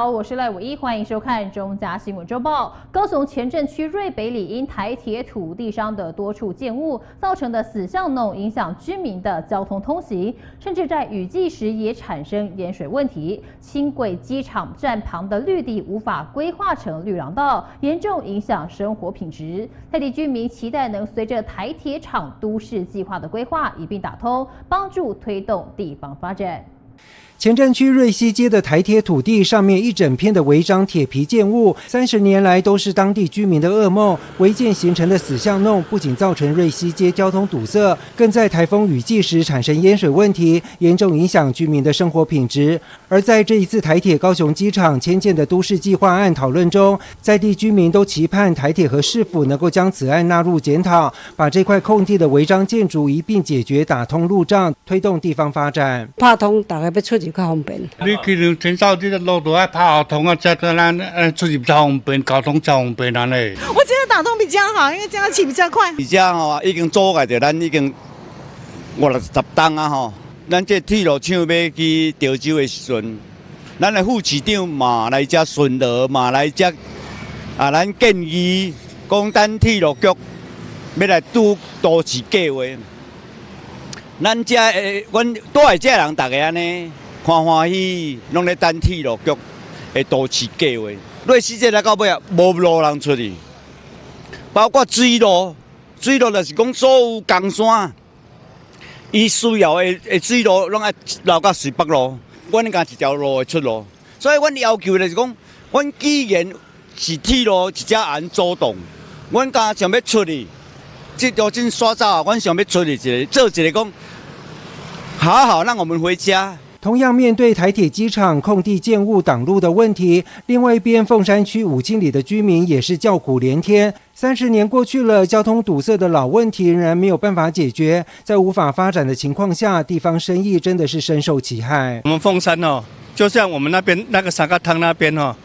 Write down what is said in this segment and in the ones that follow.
好，我是赖伟一，欢迎收看中嘉新闻周报。高雄前镇区瑞北里因台铁土地上的多处建物造成的死巷弄，影响居民的交通通行，甚至在雨季时也产生淹水问题。轻轨机场站旁的绿地无法规划成绿廊道，严重影响生活品质。在地居民期待能随着台铁厂都市计划的规划一并打通，帮助推动地方发展。前镇区瑞西街的台铁土地上面一整片的违章铁皮建物，30年来都是当地居民的噩梦。违建形成的死巷弄，不仅造成瑞西街交通堵塞，更在台风雨季时产生淹水问题，严重影响居民的生活品质。而在这一次台铁高雄机场迁建的都市计划案讨论中，在地居民都期盼台铁和市府能够将此案纳入检讨，把这块空地的违章建筑一并解决，打通路障，推动地方发展。拍通，大家要出入较方便。你可能前走这个路都要拍通啊，才对咱出入较方便，交通较方便安尼。我觉得打通比较好，因为这样骑比较快。而且吼，已经阻碍着咱已经50吨啊吼。咱这铁路厂要去潮州的时阵，咱的副市长嘛来遮巡逻，嘛来遮咱建议讲咱铁路局要来拄都市计划。咱遮阮住在遮人，大家安尼欢欢喜，拢咧等铁路局的都市计划。瑞西这来到尾啊，无路通出去，包括水路，水路就是讲所有工山，伊需要的水路拢爱流到水北路，阮敢一条路的出路。所以阮要求就是讲，阮既然是铁路一只案主动，阮敢想要出去，这条真刷走，阮想要出去做一个讲，好让我们回家。同样面对台铁机场空地建物挡路的问题，另外一边凤山区5清里的居民也是叫苦连天。30年过去了，交通堵塞的老问题仍然没有办法解决，在无法发展的情况下，地方生意真的是深受其害。我们凤山哦，就像我们那边那个三角汤那边哦，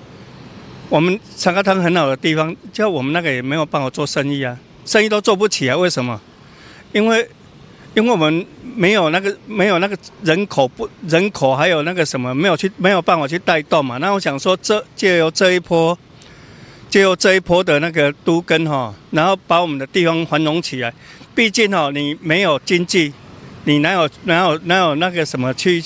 我们三角汤很好的地方，就我们那个也没有办法做生意啊，生意都做不起啊。为什么？因为我们没有那个人口还有那个什么没有办法去带动嘛。那我想说，借由这一波的那个都更哈，然后把我们的地方繁荣起来。毕竟哈，你没有经济，你哪有那个什么去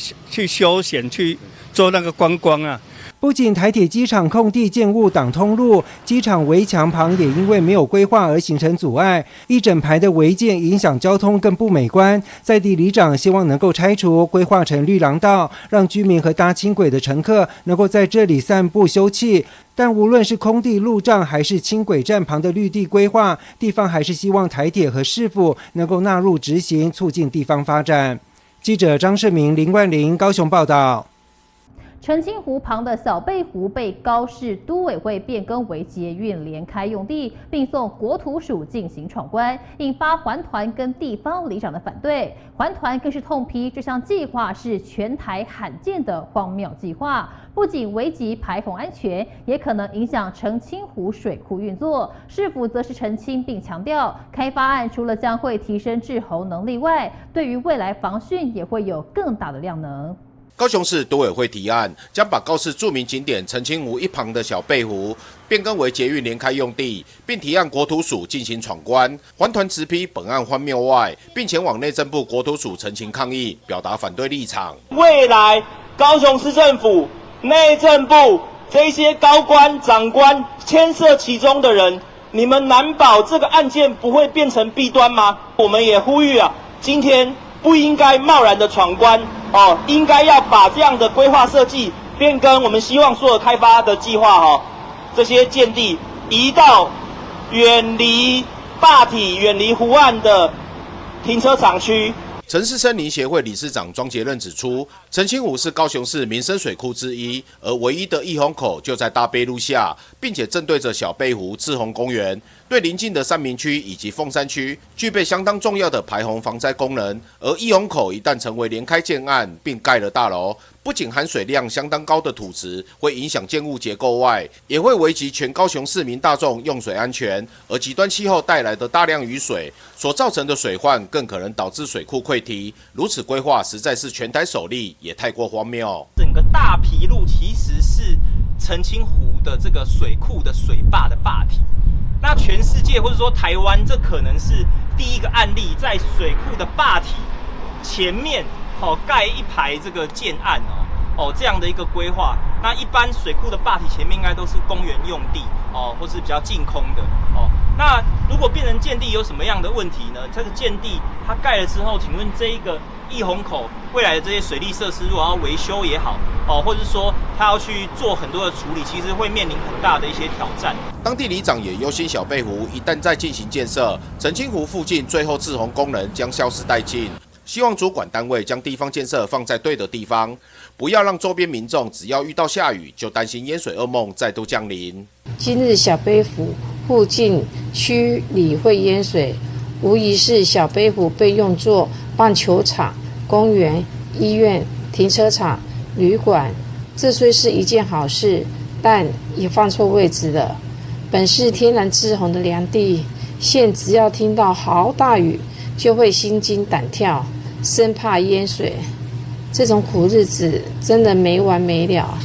休闲去做那个观光啊？不仅台铁机场空地建物挡通路，机场围墙旁也因为没有规划而形成阻碍，一整排的违建影响交通更不美观。在地里长希望能够拆除，规划成绿廊道，让居民和搭轻轨的乘客能够在这里散步休憩。但无论是空地路障还是轻轨站旁的绿地规划，地方还是希望台铁和市府能够纳入执行，促进地方发展。记者张世明、林冠霖高雄报道。澄清湖旁的小贝湖被高市都委会变更为捷运联开用地，并送国土署进行闯关，引发环团跟地方里长的反对。环团更是痛批这项计划是全台罕见的荒谬计划，不仅危及排洪安全，也可能影响澄清湖水库运作。市府则是澄清并强调，开发案除了将会提升滞洪能力外，对于未来防汛也会有更大的量能。高雄市都委会提案，将把高市著名景点澄清湖一旁的小贝湖变更为捷运联开用地，并提案国土署进行闯关。环团直批本案荒谬外，并前往内政部国土署陈情抗议，表达反对立场。未来高雄市政府、内政部这些高官长官牵涉其中的人，你们难保这个案件不会变成弊端吗？我们也呼吁啊，今天不应该贸然的闯关哦，应该要把这样的规划设计变更。我们希望所有开发的计划这些建地移到远离坝体、远离湖岸的停车场区。城市森林协会理事长庄杰任指出，澄清湖是高雄市民生水库之一，而唯一的溢洪口就在大贝路下，并且正对着小贝湖滞洪公园，对邻近的三民区以及凤山区具备相当重要的排洪防灾功能。而溢洪口一旦成为联开建案并盖了大楼，不仅含水量相当高的土质会影响建物结构外，也会危及全高雄市民大众用水安全。而极端气候带来的大量雨水所造成的水患，更可能导致水库溃堤。如此规划实在是全台首例，也太过荒谬。整个大埤路其实是澄清湖的这个水库的水坝的坝体。那全世界或者说台湾，这可能是第一个案例，在水库的坝体前面盖一排这个建案这样的一个规划。那一般水库的坝体前面应该都是公园用地或是比较净空的那如果变成建地有什么样的问题呢？这个建地它盖了之后，请问这一个溢洪口未来的这些水利设施，如果要维修也好或者说它要去做很多的处理，其实会面临很大的一些挑战。当地里长也忧心小贝湖一旦再进行建设，澄清湖附近最后滞洪功能将消失殆尽。希望主管单位将地方建设放在对的地方，不要让周边民众只要遇到下雨就担心淹水噩梦再度降临。今日小贝湖附近区里会淹水，无疑是小贝湖被用作棒球场、公园、医院、停车场、旅馆。这虽是一件好事，但也放错位置了。本是天然滞洪的良地，现只要听到好大雨，就会心惊胆跳，生怕淹水。这种苦日子真的没完没了，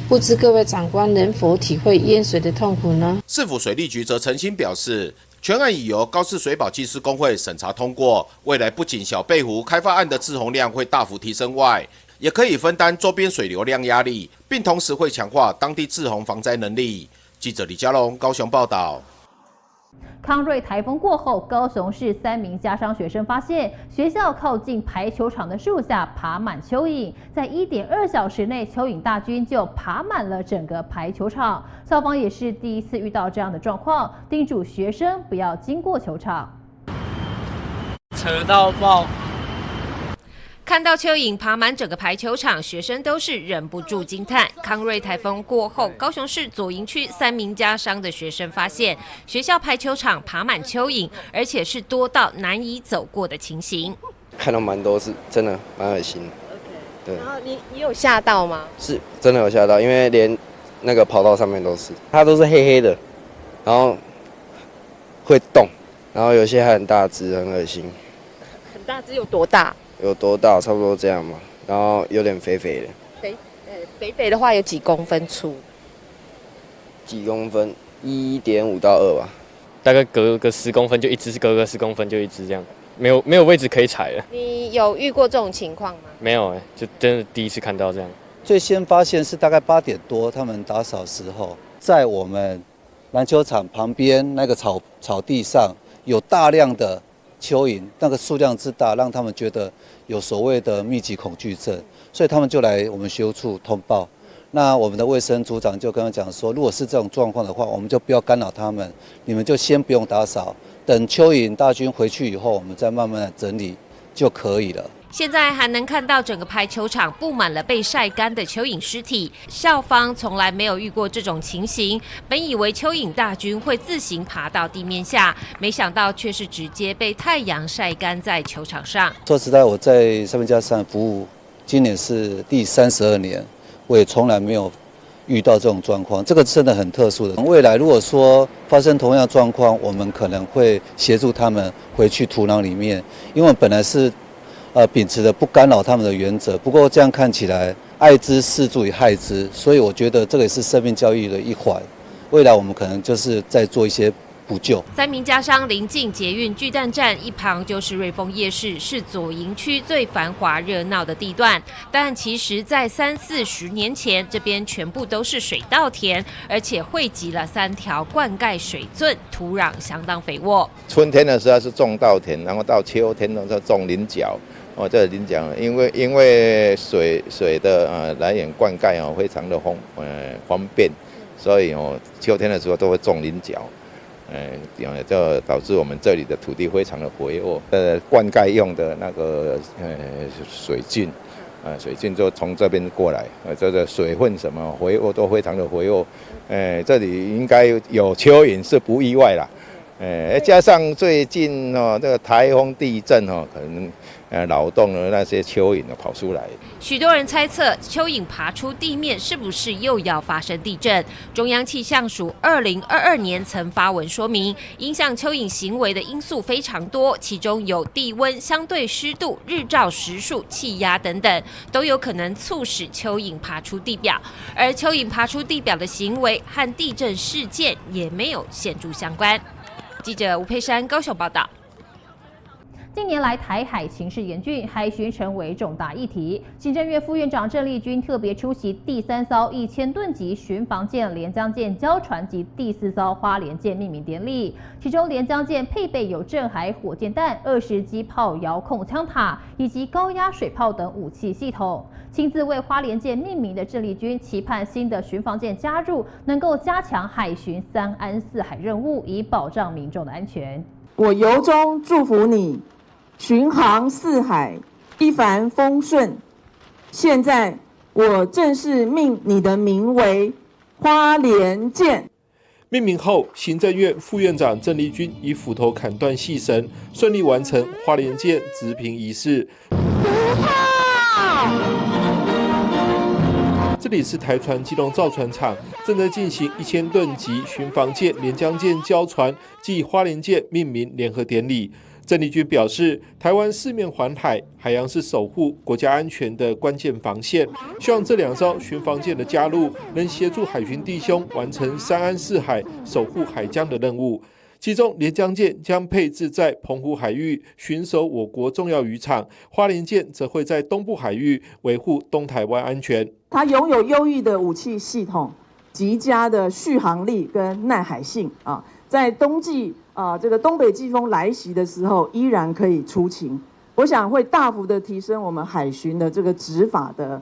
不知各位长官能否体会淹水的痛苦呢？市府水利局则澄清表示，全案已由高市水保技师工会审查通过，未来不仅小贝湖开发案的滞洪量会大幅提升外，也可以分担周边水流量压力，并同时会强化当地滞洪防灾能力。记者李佳龙高雄报道。康瑞台风过后，高雄市3名家商学生发现，学校靠近排球场的树下爬满蚯蚓，在1.2小时内，蚯蚓大军就爬满了整个排球场。校方也是第一次遇到这样的状况，叮嘱学生不要经过球场。扯到爆！看到蚯蚓爬满整个排球场，学生都是忍不住惊叹。康瑞台风过后，高雄市左营区3名家商的学生发现，学校排球场爬满蚯蚓，而且是多到难以走过的情形。看到蛮多，是真的蛮恶心。对。然后你有吓到吗？是真的有吓到，因为连那个跑道上面都是，它都是黑黑的，然后会动，然后有些还很大只，很恶心。很大只有多大？有多大？差不多这样嘛，然后有点肥肥的。肥的话有几公分粗？几公分？1.5到2吧。大概隔个10公分就一只，隔个10公分就一只这样，没有位置可以踩了。你有遇过这种情况吗？没有就真的第一次看到这样。最先发现是大概8点多，他们打扫时候，在我们篮球场旁边那个草地上有大量的蚯蚓，那个数量之大，让他们觉得有所谓的密集恐惧症，所以他们就来我们学务处通报。那我们的卫生组长就跟他讲说，如果是这种状况的话，我们就不要干扰他们，你们就先不用打扫，等蚯蚓大军回去以后，我们再慢慢的整理就可以了。现在还能看到整个排球场布满了被晒干的蚯蚓尸体，校方从来没有遇过这种情形。本以为蚯蚓大军会自行爬到地面下，没想到却是直接被太阳晒干在球场上。说实在，我在3名家商服务，今年是第32年，我也从来没有遇到这种状况，这个真的很特殊的。未来如果说发生同样状况，我们可能会协助他们回去土壤里面，因为我们本来是秉持着不干扰他们的原则，不过这样看起来爱之适度于害之，所以我觉得这个也是生命教育的一环。未来我们可能就是在做一些补救。3名家商临近捷运巨蛋站，一旁就是瑞丰夜市，是左营区最繁华热闹的地段。但其实，在30-40年前，这边全部都是水稻田，而且汇集了3条灌溉水圳，土壤相当肥沃。春天的时候是种稻田，然后到秋天的时候种菱角。这个菱角，因为水的来源灌溉非常的方便，所以秋天的时候都会种菱角。就导致我们这里的土地非常的肥沃。灌溉用的那个水菌，水菌就从这边过来，这个水分什么肥沃都非常的肥沃。这里应该有蚯蚓是不意外啦。加上最近这个台风、地震可能扰动了那些蚯蚓跑出来。许多人猜测蚯蚓爬出地面是不是又要发生地震？中央气象署2022年曾发文说明，影响蚯蚓行为的因素非常多，其中有地温、相对湿度、日照时数、气压等等，都有可能促使蚯蚓爬出地表。而蚯蚓爬出地表的行为和地震事件也没有显著相关。记者吴佩珊高雄报道。近年来，台海情势严峻，海巡成为重大议题。行政院副院长郑丽君特别出席第3艘1000吨级巡防舰连江舰交船及第4艘花莲舰命名典礼。其中，连江舰配备有镇海火箭弹、20机炮遥控枪塔以及高压水炮等武器系统。亲自为花莲舰命名的郑丽君期盼新的巡防舰加入，能够加强海巡3安4海任务，以保障民众的安全。我由衷祝福你。巡航4海，一帆风顺。现在我正式命你的名为花莲舰。命名后，行政院副院长郑丽君以斧头砍断细绳，顺利完成花莲舰植坪仪式。这里是台船基隆造船厂，正在进行1000吨级巡防舰连江舰交船暨花莲舰命名联合典礼。郑丽君表示，台湾四面环海，海洋是守护国家安全的关键防线。希望这2艘巡防舰的加入，能协助海巡弟兄完成3安4海守护海疆的任务。其中，连江舰将配置在澎湖海域巡守我国重要渔场，花莲舰则会在东部海域维护东台湾安全。它拥有优异的武器系统、极佳的续航力跟耐海性啊，在冬季这个东北季风来袭的时候，依然可以出勤。我想会大幅的提升我们海巡的这个执法的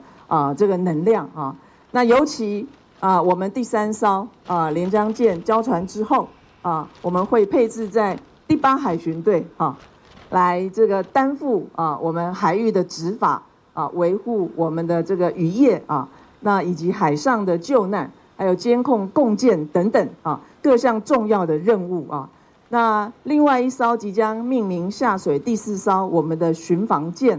这个能量啊。那尤其我们第3艘连江舰交船之后我们会配置在第8海巡队来这个担负我们海域的执法维护我们的这个渔业那以及海上的救难，还有监控共建等等各项重要的任务那另外1艘即将命名下水第4艘我们的巡防舰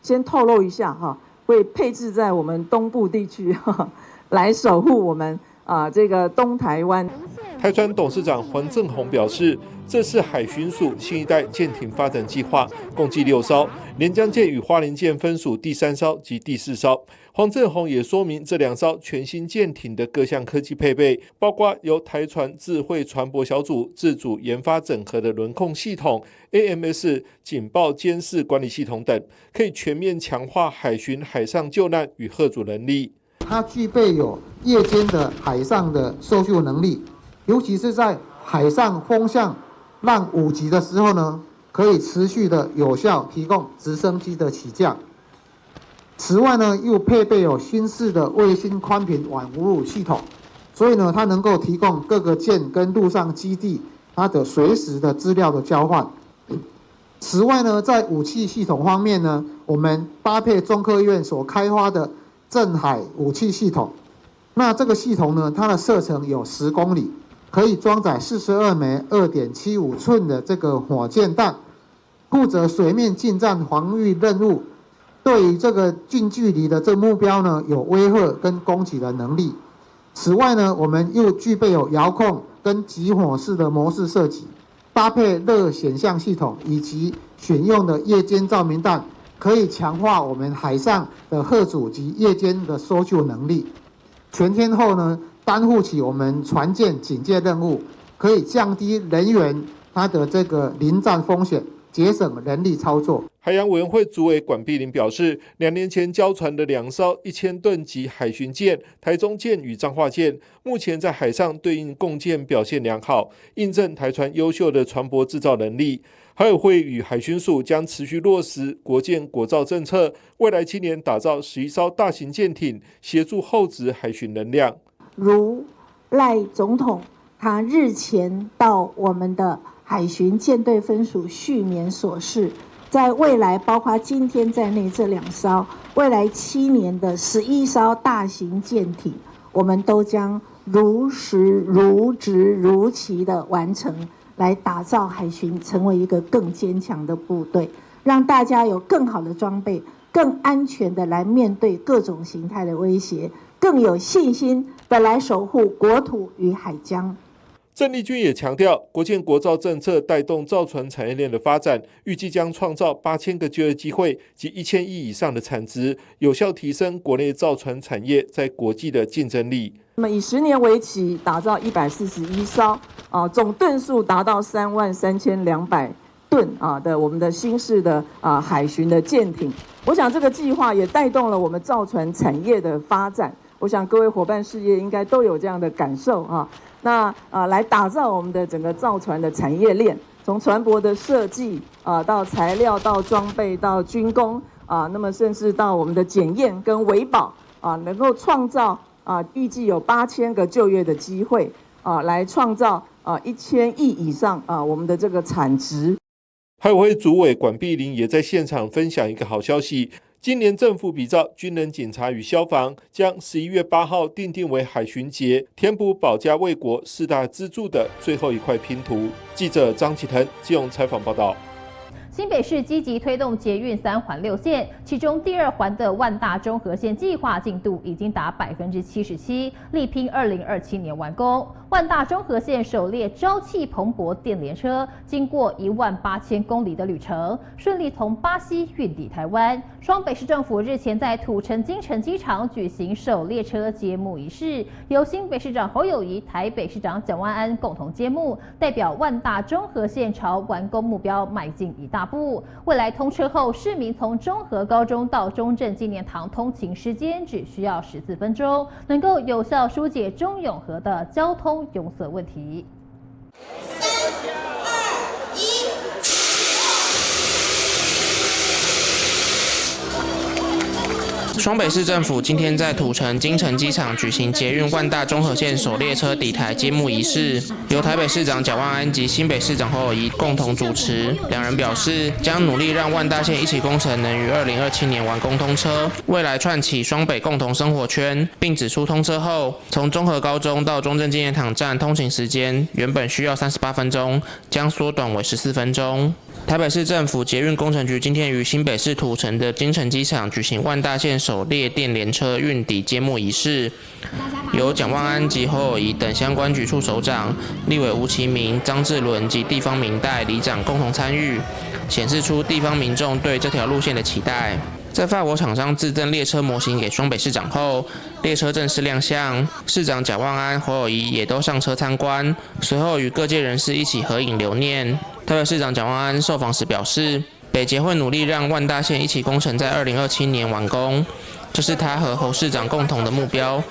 先透露一下会配置在我们东部地区来守护我们这个东台湾。台船董事长黄正宏表示，这是海巡署新一代舰艇发展计划，共计6艘，连江舰与花莲舰分属第3艘及第4艘。黄正宏也说明这2艘全新舰艇的各项科技配备，包括由台船智慧船舶小组自主研发整合的轮控系统、AMS 警报监视管理系统等，可以全面强化海巡海上救难与嚇阻能力。它具备有夜间的海上的搜救能力，尤其是在海上风向浪5级的时候呢，可以持续的有效提供直升机的起降。此外呢，又配备有新式的卫星宽频网服务系统，所以呢，它能够提供各个舰跟陆上基地它的随时的资料的交换。此外呢，在武器系统方面呢，我们搭配中科院所开发的镇海武器系统。那这个系统呢，它的射程有10公里，可以装载42枚2.75寸的这个火箭弹，负责水面近战防御任务。对于这个近距离的这个目标呢，有威吓跟攻击的能力。此外呢，我们又具备有遥控跟集火式的模式设计，搭配热显像系统以及选用的夜间照明弹，可以强化我们海上的嚇阻及夜间的搜救能力。全天候呢，担负起我们船舰警戒任务，可以降低人员他的这个临战风险，节省人力操作。海洋委员会主委管碧玲表示，2年前交船的2艘1000吨级海巡舰台中舰与彰化舰，目前在海上对应共建表现良好，印证台船优秀的船舶制造能力。海委会与海巡署将持续落实国建国造政策，未来7年打造11艘大型舰艇，协助后职海巡能量。如赖总统他日前到我们的海巡舰队分署续眠所示，在未来包括今天在内这2艘，未来7年的11艘大型舰艇，我们都将如实如职如期的完成，来打造海巡成为一个更坚强的部队，让大家有更好的装备，更安全的来面对各种形态的威胁，更有信心的来守护国土与海疆。郑丽君也强调，国建国造政策带动造船产业链的发展，预计将创造8000个就业机会及1000亿以上的产值，有效提升国内造船产业在国际的竞争力。那么以10年为期，打造141艘总吨数达到33200吨的我们的新式的海巡的舰艇。我想这个计划也带动了我们造船产业的发展。我想各位伙伴事业应该都有这样的感受那来打造我们的整个造船的产业链，从船舶的设计到材料到装备到军工那么甚至到我们的检验跟维保能够创造预计有8000个就业的机会来创造1000亿以上我们的这个产值。海委会主委管碧玲也在现场分享一个好消息。今年政府比照军人、警察与消防，将11月8号订定为海巡节，填补保家卫国4大支柱的最后一块拼图。记者张启腾基隆采访报道。新北市积极推动捷运3环6线，其中第2环的万大中和线计划进度已经达77%，力拼2027年完工。万大中和线首列朝气蓬勃电联车，经过18000公里的旅程，顺利从巴西运抵台湾。双北市政府日前在土城金城机场举行首列车揭幕仪式，由新北市长侯友宜、台北市长蒋万安共同揭幕，代表万大中和线朝完工目标迈进一大步。未来通车后，市民从中和高中到中正纪念堂通勤时间只需要14分钟，能够有效疏解中永和的交通拥塞问题。3、2、1。双北市政府今天在土城金城机场举行捷运万大中和线首列车抵台揭幕仪式，由台北市长蒋万安及新北市长侯友宜共同主持。两人表示，将努力让万大线一期工程能于2027年完工通车，未来串起双北共同生活圈，并指出通车后，从中和高中到中正纪念堂站通勤时间原本需要38分钟，将缩短为14分钟。台北市政府捷运工程局今天于新北市土城的金城机场举行万大线首列电联车运抵揭幕仪式，由蒋万安及侯友宜等相关局处首长、立委吴其明、张志伦及地方民代里长共同参与，显示出地方民众对这条路线的期待。在法国厂商自赠列车模型给双北市长后，列车正式亮相，市长蒋万安、侯友宜也都上车参观，随后与各界人士一起合影留念。台北市长蒋万安受访时表示，北捷会努力让万大线一期工程在2027年完工，这是他和侯市长共同的目标。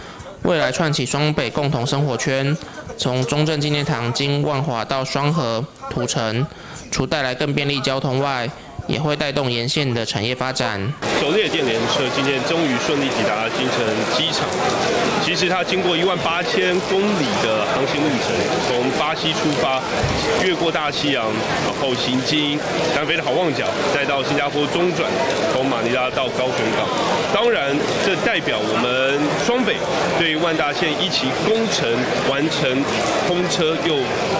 未来串起双北共同生活圈，从中正纪念堂经万华到双和、土城，除带来更便利交通外，也会带动沿线的产业发展。首列电联车今天终于顺利抵达金城机场。其实它经过18000公里的航行路程，从巴西出发，越过大西洋，然后行经南非的好望角，再到新加坡中转，从马尼拉到高雄港。当然，这代表我们双北对万大线一期工程完成通车又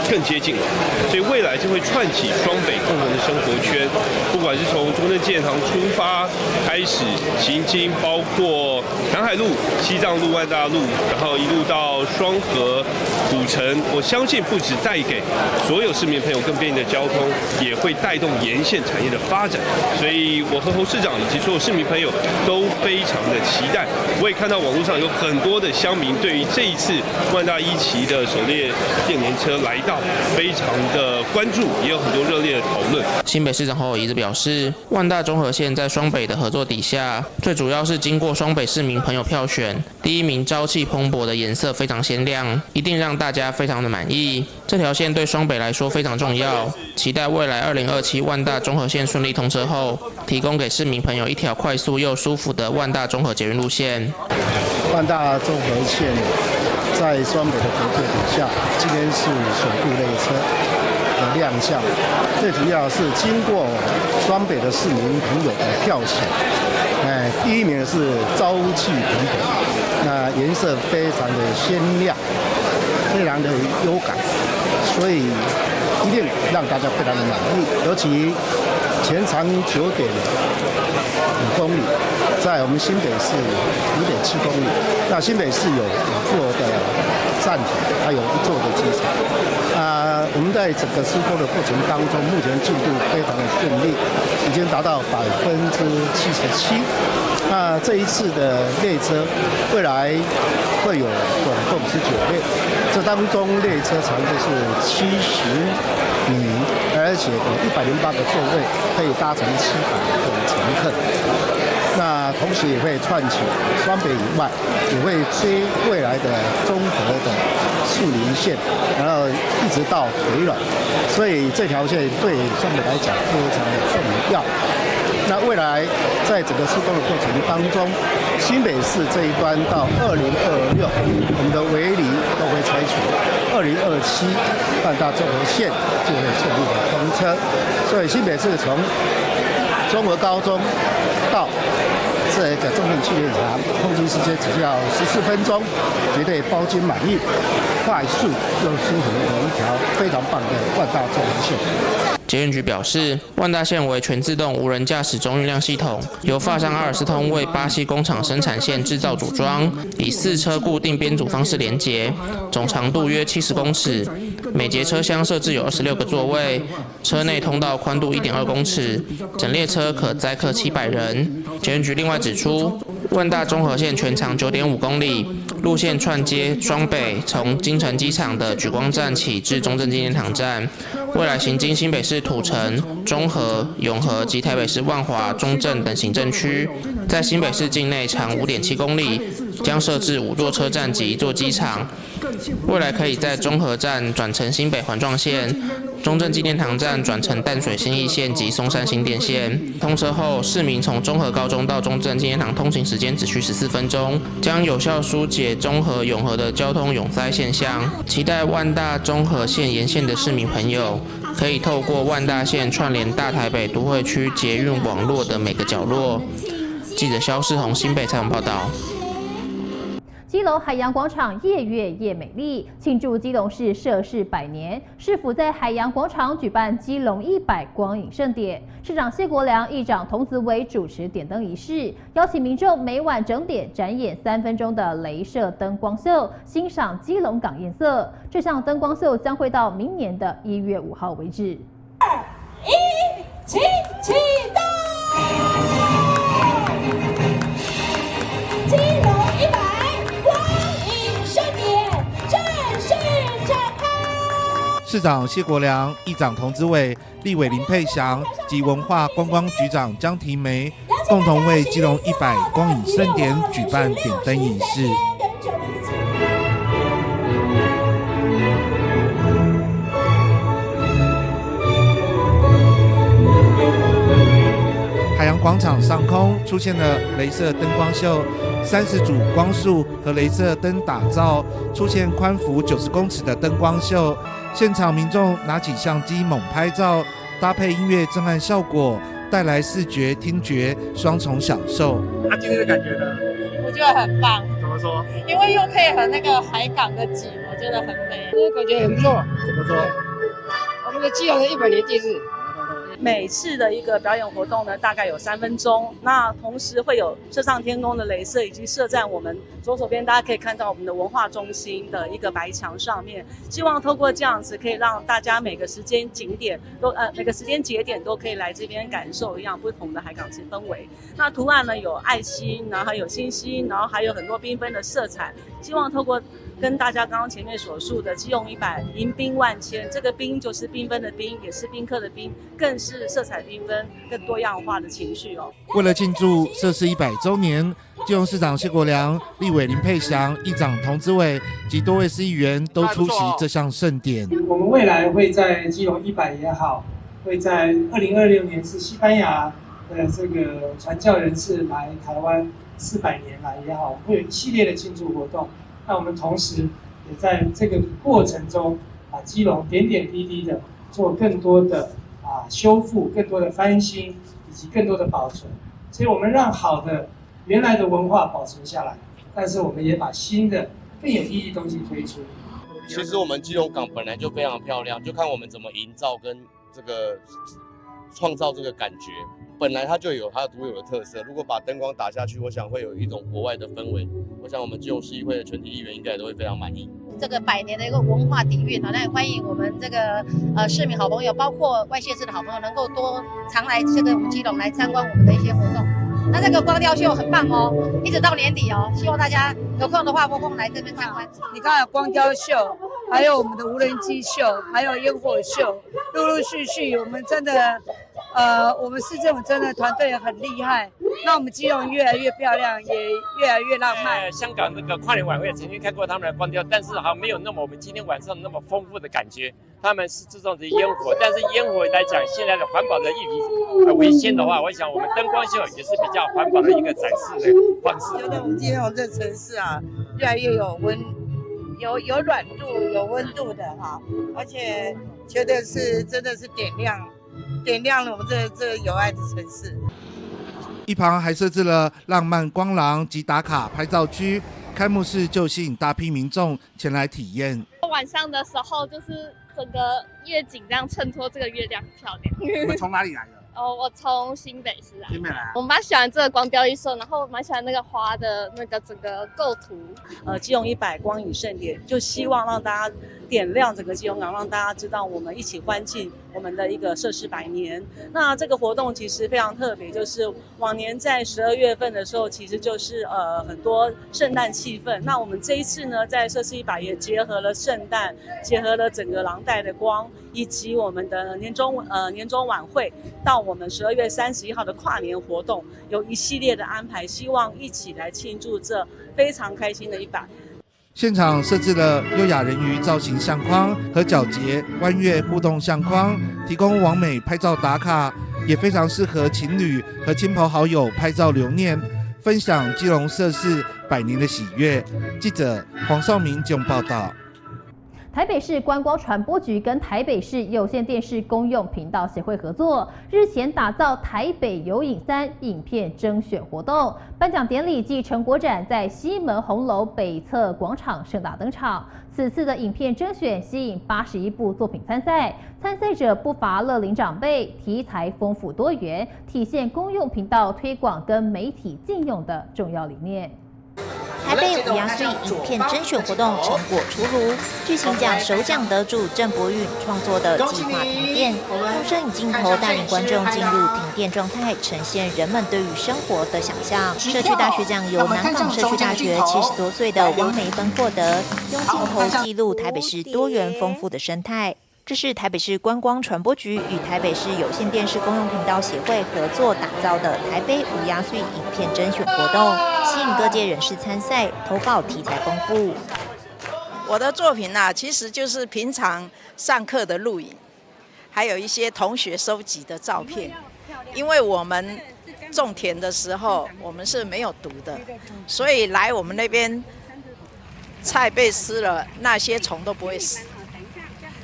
更接近了，所以未来就会串起双北共同的生活圈。不管是从中正纪念堂出发开始行经，包括南海路、西藏路、万大路，然后一路到双和、土城，我相信不止带给所有市民朋友更便利的交通，也会带动沿线产业的发展。所以我和侯市长以及所有市民朋友都非常的期待。我也看到网络上有很多的乡民对于这一次万大一期的首列电联车来到非常的关注，也有很多热烈的讨论。新北市长侯友宜表示，万大中和线在双北的合作底下，最主要是经过双北市民朋友票选，第1名朝气蓬勃的颜色非常鲜亮，一定让大家非常的满意。这条线对双北来说非常重要，期待未来2027万大中和线顺利通车后，提供给市民朋友一条快速又舒服的万大中和捷运路线。万大中和线在双北的合作底下，今天是首度列车的亮相，最主要是经过双北的市民朋友的票选，第1名是朝气蓬勃，那颜色非常的鲜亮，非常的有感，所以一定让大家非常的满意。尤其全长9.5公里，在我们新北市5.7公里。那新北市有5座的站台，还有1座的机场。我们在整个施工的过程当中，目前进度非常的顺利，已经达到77%。那这一次的列车，未来会有总共19列，这当中列车长度是70米，而且有108个座位，可以搭乘700个乘客。那同时也会串起双北以外，也会追未来的中和的树林线，然后一直到北软，所以这条线对双北来讲非常的重要。那未来在整个施工的过程当中，新北市这一端到2026，我们的围篱都会拆除，2027万大综合线就会顺利的通车。所以新北市从中和高中到这个中正纪念堂，通勤时间只要14分钟，绝对包金满意，快速又舒服的一条非常棒的万大综合线。捷运局表示，万大线为全自动无人驾驶中运量系统，由法商阿尔斯通为巴西工厂生产线制造组装，以4车固定编组方式连结，总长度约70公尺，每节车厢设置有26个座位，车内通道宽度1.2公尺，整列车可载客700人。捷运局另外指出，万大中和线全长9.5公里，路线串接双北，从金城机场的莒光站起至中正纪念堂站，未来行经新北市土城、中和、永和及台北市万华、中正等行政区，在新北市境内长5.7公里，将设置5座车站及1座机场。未来可以在中和站转乘新北环状线，中正纪念堂站转乘淡水新义线及松山新店线。通车后，市民从中和高中到中正纪念堂通勤时间只需14分钟，将有效疏解中和、永和的交通拥塞现象。期待万大中和线沿线的市民朋友，可以透过万大线串联大台北都会区捷运网络的每个角落。记者肖世宏新北采访报道。基隆海洋广场夜月夜美丽，庆祝基隆市设市100年，市府在海洋广场举办基隆100光影盛典，市长谢国良、议长童子伟主持点灯仪式，邀请民众每晚整点展演3分钟的镭射灯光秀，欣赏基隆港艳色。这项灯光秀将会到明年的1月5号为止。2、1，启动！基隆100。市长谢国良、议长童子伟、立委林佩祥及文化观光局长江婷梅共同为基隆100光影盛典举办点灯仪式。海洋广场上空出现了雷射灯光秀，30组光束和雷射灯打造，出现宽幅90公尺的灯光秀。现场民众拿起相机猛拍照，搭配音乐震撼效果，带来视觉、听觉双重享受。今天的感觉呢？我觉得很棒。怎么说？因为又配合那个海港的景，我觉得很美。感觉很不错。怎么说？我们的基隆的100年祭祀。每次的一个表演活动呢，大概有3分钟。那同时会有射上天空的雷射，以及射在我们左手边，大家可以看到我们的文化中心的一个白墙上面。希望透过这样子，可以让大家每个时间节点都可以来这边感受一样不同的海港氛围。那图案呢有爱心，然后还有星星，然后还有很多缤纷的色彩。希望透过跟大家刚刚前面所述的基隆100迎宾万千，这个宾就是缤纷的宾，也是宾客的宾，更是色彩缤纷、更多样化的情绪哦。为了庆祝设市100周年，基隆市长谢国良、立委林佩祥、议长童子伟及多位市议员都出席这项盛典。我们未来会在基隆100也好，会在2026年是西班牙的这个传教人士来台湾400年来也好，会有一系列的庆祝活动。那我们同时也在这个过程中，把基隆点点滴滴的做更多的修复、更多的翻新以及更多的保存。所以我们让好的原来的文化保存下来，但是我们也把新的更有意义的东西推出。其实我们基隆港本来就非常漂亮，就看我们怎么营造跟这个创造这个感觉。本来它就有它独有的特色，如果把灯光打下去，我想会有一种国外的氛围。我想我们基隆市议会的全体议员应该也都会非常满意。这个100年的一个文化底蕴，那也欢迎我们这个市民好朋友，包括外县市的好朋友，能够多常来这个我们基隆来参观我们的一些活动。那这个光雕秀很棒哦，一直到年底哦，希望大家有空的话拨空来这边参观。你看有光雕秀，还有我们的无人机秀，还有烟火秀，陆陆续续，我们真的，我们市政府真的团队很厉害，让我们基隆越来越漂亮，也越来越浪漫。香港那个跨年晚会曾经看过他们的光雕，但是好像没有那么我们今天晚上那么丰富的感觉。他们是注重的烟火，但是烟火来讲，现在的环保的议题为先的话，我想我们灯光秀也是比较环保的一个展示的方式。觉得我们基隆这城市啊，越来越有有软度、有温度的哈，而且觉得是真的是点亮了我们这有爱的城市。一旁还设置了浪漫光廊及打卡拍照区，开幕式就吸引大批民众前来体验。晚上的时候，就是整个夜景这样衬托这个月亮很漂亮。你们从哪里来的？我从新北市来。新北来。我蛮喜欢这个光雕艺术，然后蛮喜欢那个花的那个整个构图。基隆100光影盛典，就希望让大家点亮整个基隆港，让大家知道我们一起欢庆我们的一个社事100年。那这个活动其实非常特别，就是往年在12月份的时候，其实就是很多圣诞气氛。那我们这一次呢，在社事100也结合了圣诞，结合了整个廊带的光，以及我们的年终晚会，到我们12月31号的跨年活动，有一系列的安排，希望一起来庆祝这非常开心的100。现场设置了优雅人鱼造型相框和皎洁弯月互动相框，提供网美拍照打卡，也非常适合情侣和亲朋好友拍照留念，分享基隆社事100年的喜悦。记者黄少明基隆报道。台北市观光传播局跟台北市有线电视公用频道协会合作，日前打造台北有影3影片征选活动。颁奖典礼暨成果展在西门红楼北侧广场盛大登场。此次的影片征选吸引81部作品参赛，参赛者不乏乐龄长辈，题材丰富多元，体现公用频道推广跟媒体禁用的重要理念。台北5压岁影片甄选活动成果出炉，剧情奖首奖得主郑伯允创作的《计划停电》，用摄影镜头带领观众进入停电状态，呈现人们对于生活的想象。社区大学奖由南港社区大学70多岁的汪梅芬获得，用镜头记录台北市多元丰富的生态。这是台北市观光传播局与台北市有线电视公用频道协会合作打造的台北5压岁影片甄选活动，吸引各界人士参赛，投稿题材丰富。我的作品啊，其实就是平常上课的录影，还有一些同学收集的照片。因为我们种田的时候，我们是没有毒的，所以来我们那边菜被吃了，那些虫都不会死。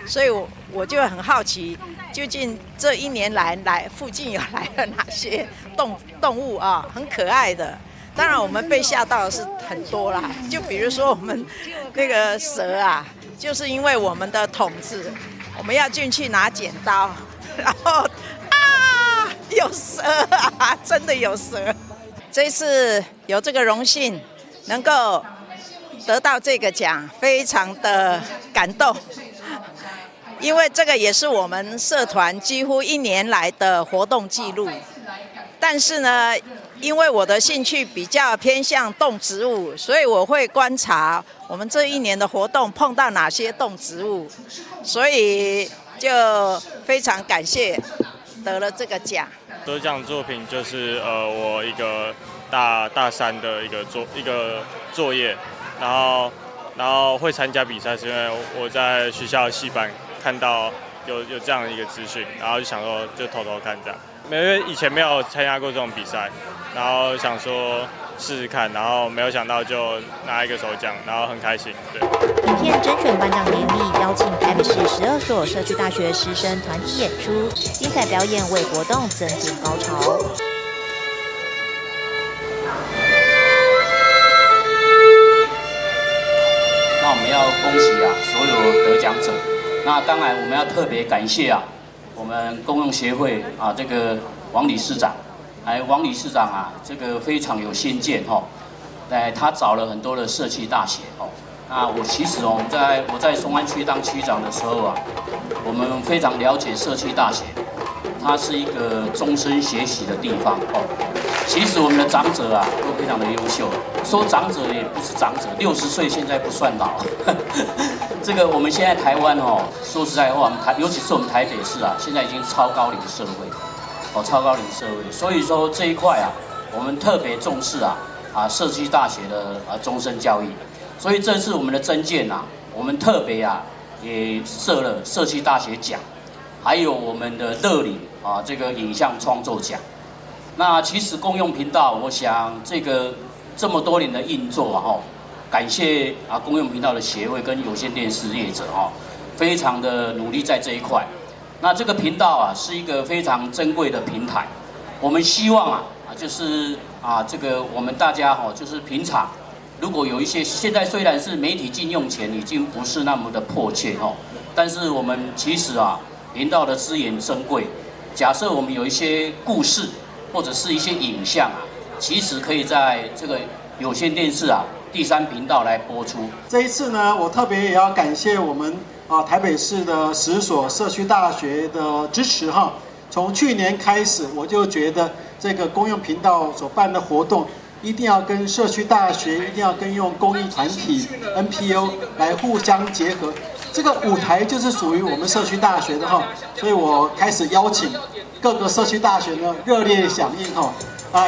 所以我就很好奇，究竟这1年来附近有来了哪些动物啊，很可爱的。当然我们被吓到的是很多啦，就比如说我们那个蛇啊，就是因为我们的桶子，我们要进去拿剪刀，然后有蛇啊，真的有蛇。这次有这个荣幸能够得到这个奖，非常的感动。因为这个也是我们社团几乎1年来的活动记录，但是呢，因为我的兴趣比较偏向动植物，所以我会观察我们这1年的活动碰到哪些动植物，所以就非常感谢得了这个奖。得奖作品就是我一个大3的一个作业，然后会参加比赛是因为我在学校的系办看到有这样的一个资讯，然后就想说就偷看这样，因为以前没有参加过这种比赛，然后想说试试看，然后没有想到就拿一个首奖，然后很开心。对。影片甄选颁奖典礼邀请台北市12所社区大学师生团体演出，精彩表演为活动增添高潮。那我们要恭喜所有得奖者。那当然我们要特别感谢我们公用协会这个王理事长，王理事长这个非常有先见他找了很多的社区大学那我其实我在松安区当区长的时候我们非常了解社区大学，它是一个终身学习的地方其实我们的长者都非常的优秀，说长者也不是长者，60岁现在不算老。这个我们现在台湾说实在话，尤其是我们台北市现在已经超高龄社会，超高龄社会，所以说这一块我们特别重视社区大学的终身教育，所以这次我们的增建我们特别也设了社区大学奖，还有我们的乐龄这个影像创作奖。那其实公用频道，我想这么多年的运作感谢公用频道的协会跟有线电视业者非常的努力在这一块。那这个频道是一个非常珍贵的平台，我们希望就是这个我们大家就是平常如果有一些现在虽然是媒体禁用钱已经不是那么的迫切但是我们其实频道的资源珍贵，假设我们有一些故事或者是一些影像其实可以在这个有线电视第3频道来播出。这一次呢，我特别也要感谢我们台北市的10所社区大学的支持从去年开始，我就觉得这个公用频道所办的活动一定要跟社区大学，一定要跟用公益团体 NPO 来互相结合。这个舞台就是属于我们社区大学的所以我开始邀请各个社区大学呢热烈响应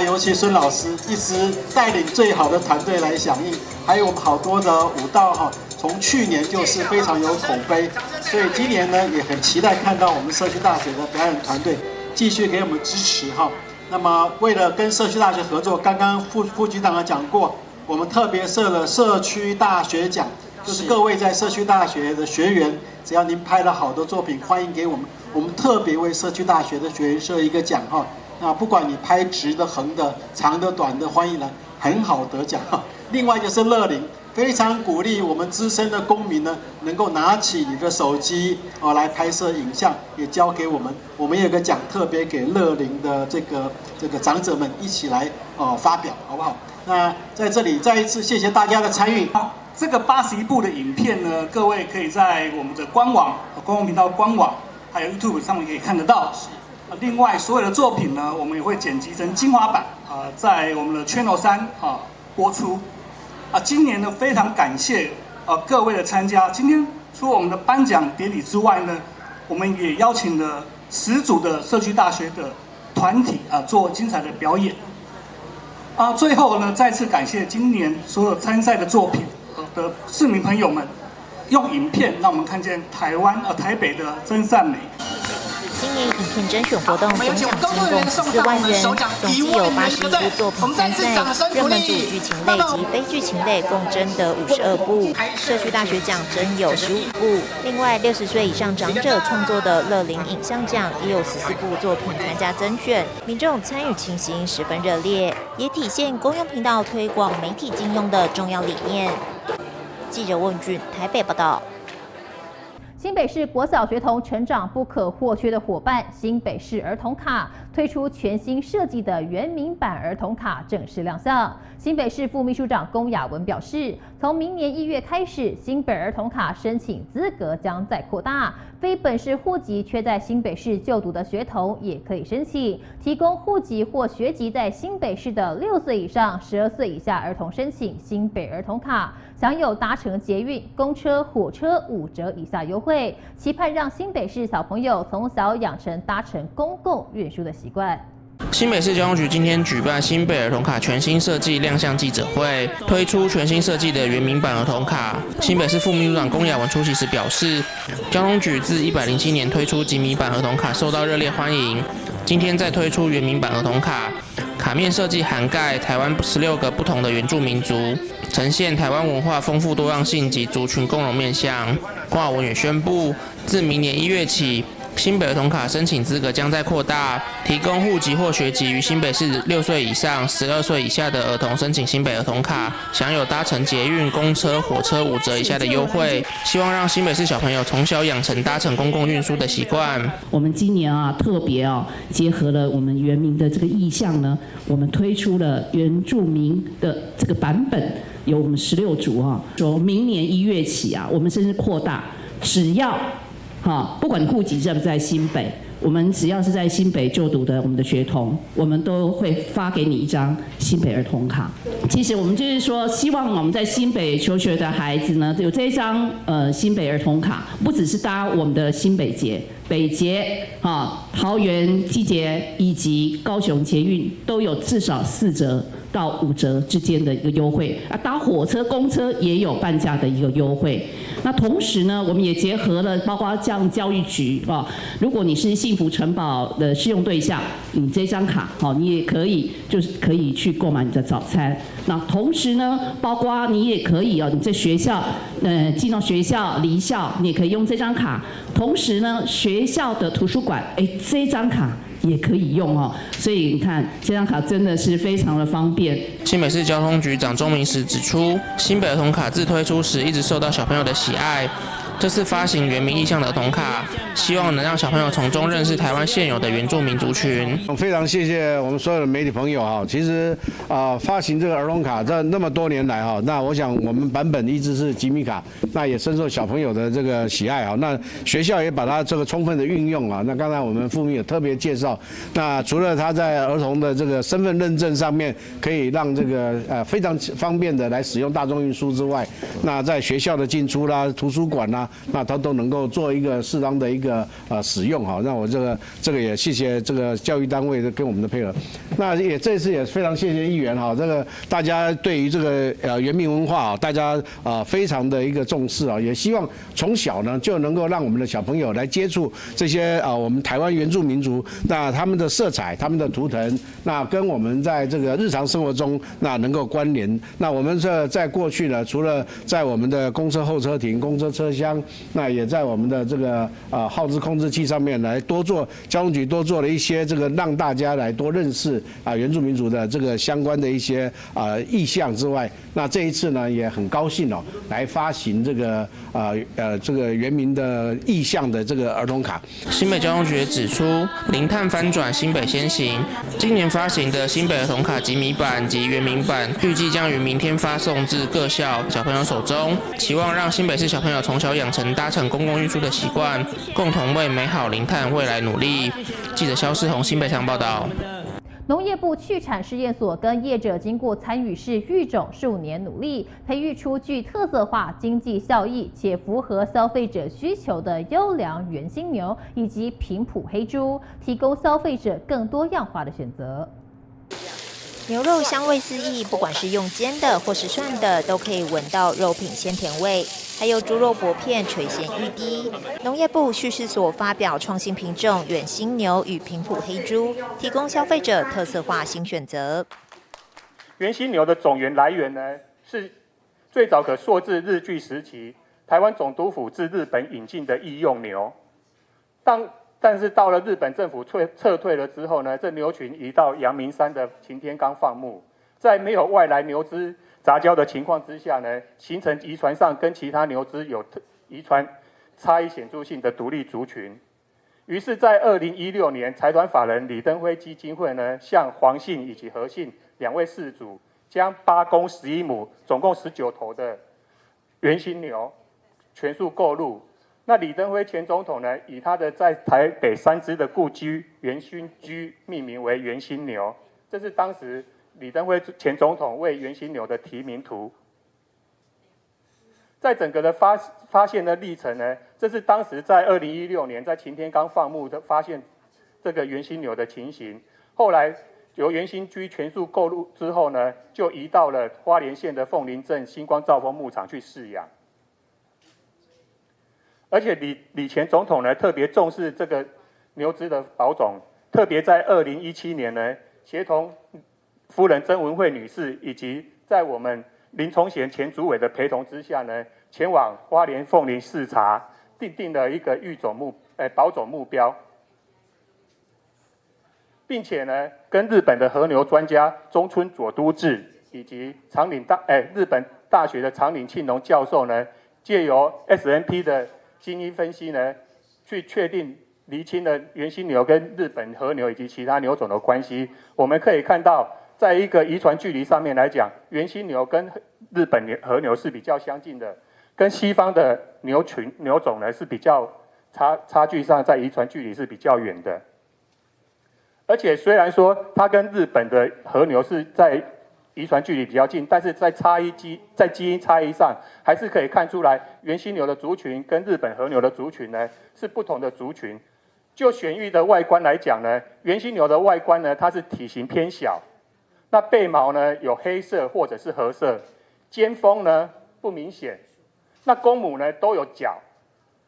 尤其孙老师一直带领最好的团队来响应，还有我们好多的舞蹈从去年就是非常有口碑，所以今年呢也很期待看到我们社区大学的表演团队继续给我们支持那么为了跟社区大学合作，刚刚副局长讲过，我们特别设了社区大学奖，就是各位在社区大学的学员，只要您拍了好的作品，欢迎给我们，我们特别为社区大学的学员设一个奖那不管你拍直的、横的、长的、短的，欢迎来，很好得奖另外就是乐龄，非常鼓励我们资深的公民呢，能够拿起你的手机来拍摄影像，也交给我们。我们有个奖特别给乐龄的这个长者们一起来发表，好不好？那在这里再一次谢谢大家的参与。这个81部的影片呢，各位可以在我们的官网、公共频道官网，还有 YouTube 上面可以看得到。另外，所有的作品呢，我们也会剪辑成精华版在我们的 Channel 3播出。今年呢，非常感谢各位的参加。今天除了我们的颁奖典礼之外呢，我们也邀请了10组的社区大学的团体做精彩的表演。最后呢，再次感谢今年所有参赛的作品的市民朋友们，用影片让我们看见台北的真善美。今年影片甄选活动总奖金共14万元，总计有81部作品参赛，热门组剧情类及非剧情类共争得52部，社区大学奖征有15部。另外，60岁以上长者创作的乐龄影像奖也有14部作品参加甄选，民众参与情形十分热烈，也体现公用频道推广媒体禁用的重要理念。记者问俊台北报道。新北市国小学童成长不可或缺的伙伴——新北市儿童卡推出全新设计的原民版儿童卡正式亮相。新北市副秘书长龚雅文表示，从明年1月开始，新北儿童卡申请资格将再扩大，非本市户籍却在新北市就读的学童也可以申请，提供户籍或学籍在新北市的6岁以上、12岁以下儿童申请新北儿童卡，享有搭乘捷运、公车、火车5折以下优惠，期盼让新北市小朋友从小养成搭乘公共运输的习惯。新北市交通局今天举办新北儿童卡全新设计亮相记者会，推出全新设计的原民版儿童卡。新北市副秘书长龚雅文出席时表示，交通局自107年推出吉米版儿童卡受到热烈欢迎，今天再推出原民版儿童卡，卡面设计涵盖台湾16个不同的原住民族，呈现台湾文化丰富多样性及族群共融面向。龚雅文也宣布，自明年1月起，新北儿童卡申请资格将再扩大，提供户籍或学籍于新北市6岁以上、12岁以下的儿童申请新北儿童卡，享有搭乘捷运、公车、火车5折以下的优惠。希望让新北市小朋友从小养成搭乘公共运输的习惯。我们今年特别结合了我们原民的这个意向呢，我们推出了原住民的这个版本，有我们16组说明年1月起我们甚至扩大，只要不管你户籍在不在新北，我们只要是在新北就读的我们的学童，我们都会发给你一张新北儿童卡。其实我们就是说，希望我们在新北求学的孩子呢，有这一张新北儿童卡，不只是搭我们的新北捷、北捷、桃园机捷以及高雄捷运都有至少4折到5折之间的一个优惠搭火车、公车也有半价的一个优惠。那同时呢，我们也结合了包括像教育局如果你是幸福城堡的适用对象，你这张卡你也可以去购买你的早餐。那同时呢，包括你也可以你在学校进到学校离校，你也可以用这张卡。同时呢，学校的图书馆这张卡也可以用所以你看这张卡真的是非常的方便。新北市交通局长钟明时指出，新北儿童卡自推出时一直受到小朋友的喜爱。这次发行原民意向的儿童卡，希望能让小朋友从中认识台湾现有的原住民族群。非常谢谢我们所有的媒体朋友其实发行这个儿童卡这那么多年来那我想我们版本一直是吉米卡，那也深受小朋友的这个喜爱那学校也把它这个充分的运用那刚才我们副秘也特别介绍，那除了他在儿童的这个身份认证上面可以让这个非常方便的来使用大众运输之外，那在学校的进出啦、图书馆啦。那他都能够做一个适当的一个使用那我这个也谢谢这个教育单位的跟我们的配合。那这次也非常谢谢议员这个大家对于这个原民文化大家非常的一个重视也希望从小呢就能够让我们的小朋友来接触这些我们台湾原住民族，那他们的色彩、他们的图腾，那跟我们在这个日常生活中那能够关联。那我们在过去呢，除了在我们的公车候车亭、公车车厢，那也在我们的这个耗资控制器上面来交通局多做了一些这个让大家来多认识原住民族的这个相关的一些意向之外，那这一次呢也很高兴来发行这个原民的意向的这个儿童卡。新北交通局也指出，零碳翻转新北先行，今年发行的新北儿童卡吉米版及原民版，预计将于明天发送至各校小朋友手中，期望让新北市小朋友从小养成搭乘公共运输的习惯，共同为美好零碳未来努力。记者肖世宏新北场报道。农业部畜产试验所跟业者经过参与式育种数年努力，培育出具特色化、经济效益且符合消费者需求的优良原心牛以及平埔黑猪，提供消费者更多样化的选择。牛肉香味四溢，不管是用煎的或是涮的，都可以闻到肉品鲜甜味。还有猪肉薄片垂涎欲滴。农业部畜试所发表创新品种远新牛与平埔黑猪，提供消费者特色化新选择。远新牛的种源来源呢，是最早可溯至日据时期，台湾总督府自日本引进的医用牛。但是到了日本政府撤退了之后呢，这牛群移到阳明山的擎天岗放牧，在没有外来牛只杂交的情况之下呢，形成遗传上跟其他牛只有遗传差异显著性的独立族群。于是，在2016年，财团法人李登辉基金会呢，向黄姓以及何姓两位饲主，将8公11母，总共19头的原型牛全数购入。那李登辉前总统呢，以他的在台北3只的故居元勋居命名为元新牛，这是当时李登辉前总统为元新牛的题名图。在整个的发现的历程呢，这是当时在2016年在擎天岗放牧的发现这个元新牛的情形。后来由元新居全数购入之后呢，就移到了花莲县的凤林镇星光兆丰牧场去饲养。而且李前总统呢特别重视这个牛只的保种，特别在2017年呢，协同夫人曾文惠女士以及在我们林崇贤前主委的陪同之下呢，前往花莲凤林视察，订定了一个育种保种目标，并且呢，跟日本的和牛专家中村佐都治以及日本大学的长岭庆隆教授呢，借由 SNP 的基因分析呢，去确定厘清了原型牛跟日本和牛以及其他牛种的关系。我们可以看到，在一个遗传距离上面来讲，原型牛跟日本和牛是比较相近的，跟西方的牛种呢是比较差距上在遗传距离是比较远的。而且虽然说它跟日本的和牛是在遗传距离比较近，但是在基因差异上，还是可以看出来原型牛的族群跟日本和牛的族群呢是不同的族群。就选育的外观来讲呢，原型牛的外观呢，它是体型偏小，那背毛呢有黑色或者是褐色，尖峰呢不明显。那公母呢都有角，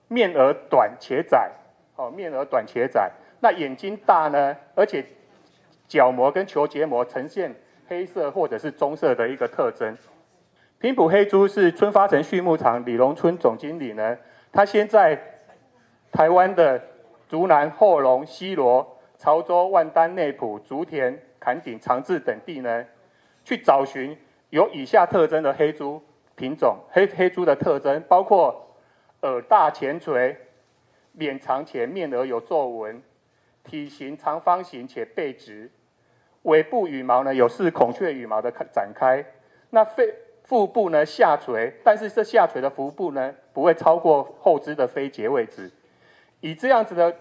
面额短且窄，面额短且窄。那眼睛大呢，而且角膜跟球结膜呈现黑色或者是棕色的一个特征。平埔黑猪是春发城畜牧场李荣春总经理呢，他先在台湾的竹南、后龙、西螺、潮州、万丹、内埔、竹田、坎顶、长治等地呢，去找寻有以下特征的黑猪品种。黑猪的特征包括耳大前垂，脸长且面额有皱纹，体型长方形且背直，尾部羽毛呢有似孔雀羽毛的展开。那腹部呢下垂，但是这下垂的腹部呢不会超过后肢的飞节位置。以这样子的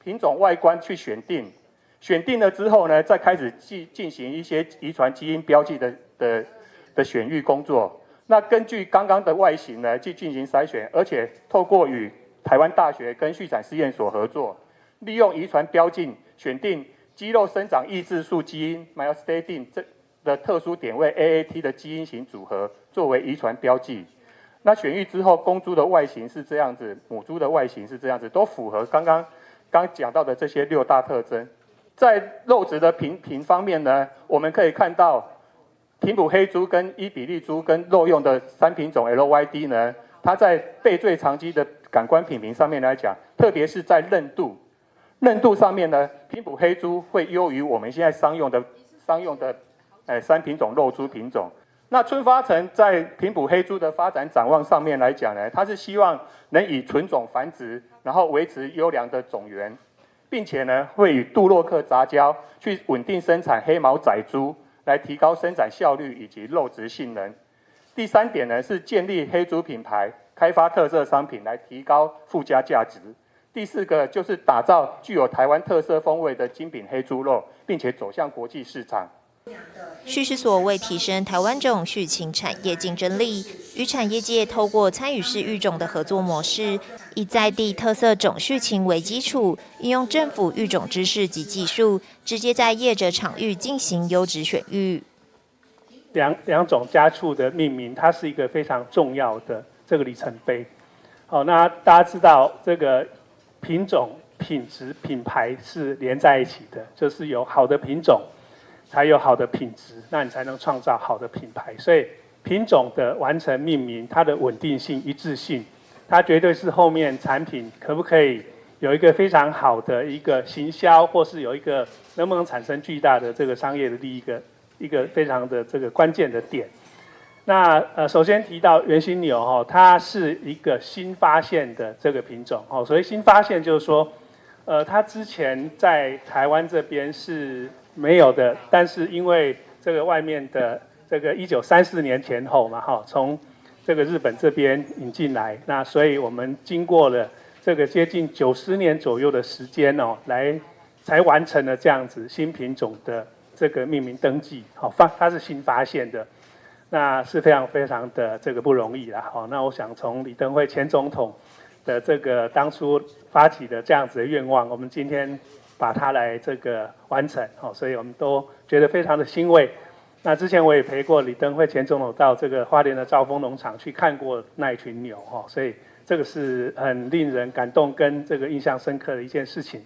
品种外观去选定了之后呢，再开始进行一些遗传基因标记的选育工作。那根据刚刚的外形呢，去进行筛选，而且透过与台湾大学跟畜产试验所合作，利用遗传标记选定肌肉生长抑制素基因 myostatin 的特殊点位 AAT 的基因型组合作为遗传标记。那选育之后，公猪的外形是这样子，母猪的外形是这样子，都符合刚讲到的这些6大特征。在肉质的品方面呢，我们可以看到平埔黑猪跟伊比利猪跟肉用的3品种 LYD 呢，它在背椎长肌的感官品评上面来讲，特别是在韧度上面呢，平埔黑猪会优于我们现在商用的3品种肉猪品种。那春发城在平埔黑猪的发展展望上面来讲呢，它是希望能以纯种繁殖，然后维持优良的种源，并且呢会与杜洛克杂交去稳定生产黑毛仔猪，来提高生产效率以及肉质性能。第3点呢是建立黑猪品牌，开发特色商品来提高附加价值。第4个就是打造具有台湾特色风味的精品黑猪肉，并且走向国际市场。畜试所为提升台湾种畜禽产业竞争力，与产业界透过参与式育种的合作模式，以在地特色种畜禽为基础，运用政府育种知识及技术，直接在业者场域进行优质选育。两种家畜的命名，它是一个非常重要的这个里程碑。好，那大家知道这个品种、品质、品牌是连在一起的，就是有好的品种，才有好的品质，那你才能创造好的品牌。所以品种的完成命名，它的稳定性、一致性，它绝对是后面产品可不可以有一个非常好的一个行销，或是有一个能不能产生巨大的这个商业的利益一个非常的这个关键的点。那首先提到原型牛它是一个新发现的这个品种所谓新发现就是说，它之前在台湾这边是没有的，但是因为这个外面的这个1934年前后嘛从这个日本这边引进来，那所以我们经过了这个接近90年左右的时间才完成了这样子新品种的这个命名登记它是新发现的。那是非常非常的这个不容易啦。那我想从李登辉前总统的这个当初发起的这样子的愿望，我们今天把它来这个完成，所以我们都觉得非常的欣慰。那之前我也陪过李登辉前总统到这个花莲的兆丰农场去看过那一群牛，所以这个是很令人感动跟这个印象深刻的一件事情。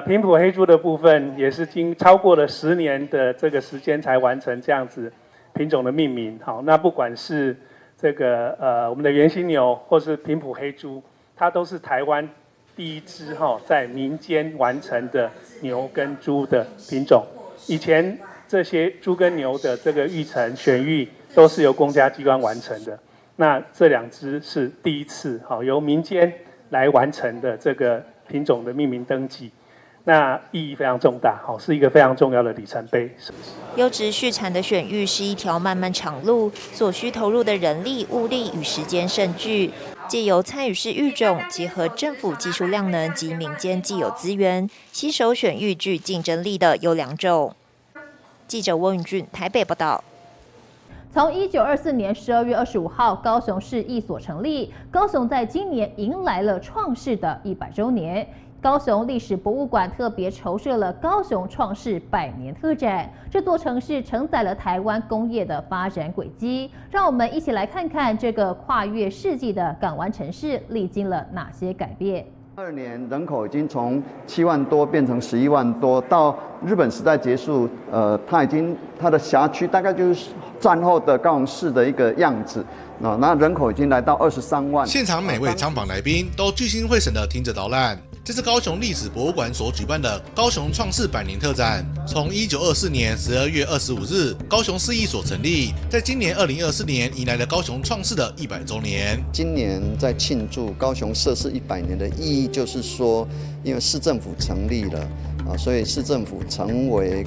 平埔黑猪的部分也是超过了10年的这个时间才完成这样子品种的命名。好，那不管是这个我们的原型牛或是平埔黑猪，它都是台湾第一支在民间完成的牛跟猪的品种。以前这些猪跟牛的这个育成选育都是由公家机关完成的，那这2只是第一次由民间来完成的这个品种的命名登记。那意义非常重大，是一个非常重要的里程碑。优质畜产的选育是一条漫漫长路，所需投入的人力、物力与时间甚巨。借由参与式育种，结合政府技术量能及民间既有资源，携手选育具竞争力的优良种。记者温允俊台北报道。从1924年12月25号高雄市役所成立，高雄在今年迎来了创世的100周年。高雄历史博物馆特别筹设了高雄创世100年特展，这座城市承载了台湾工业的发展轨迹。让我们一起来看看这个跨越世纪的港湾城市历经了哪些改变。22年人口已经从7万多变成11万多，到日本时代结束，它的辖区大概就是战后的高雄市的一个样子。那人口已经来到23万。现场每位参访来宾都聚精会神地听着导览。这是高雄历史博物馆所举办的高雄创世100年特展。从1924年12月25日高雄市役所成立，在今年2024年迎来了高雄创世的100周年。今年在庆祝高雄设市100年的意义，就是说，因为市政府成立了所以市政府成为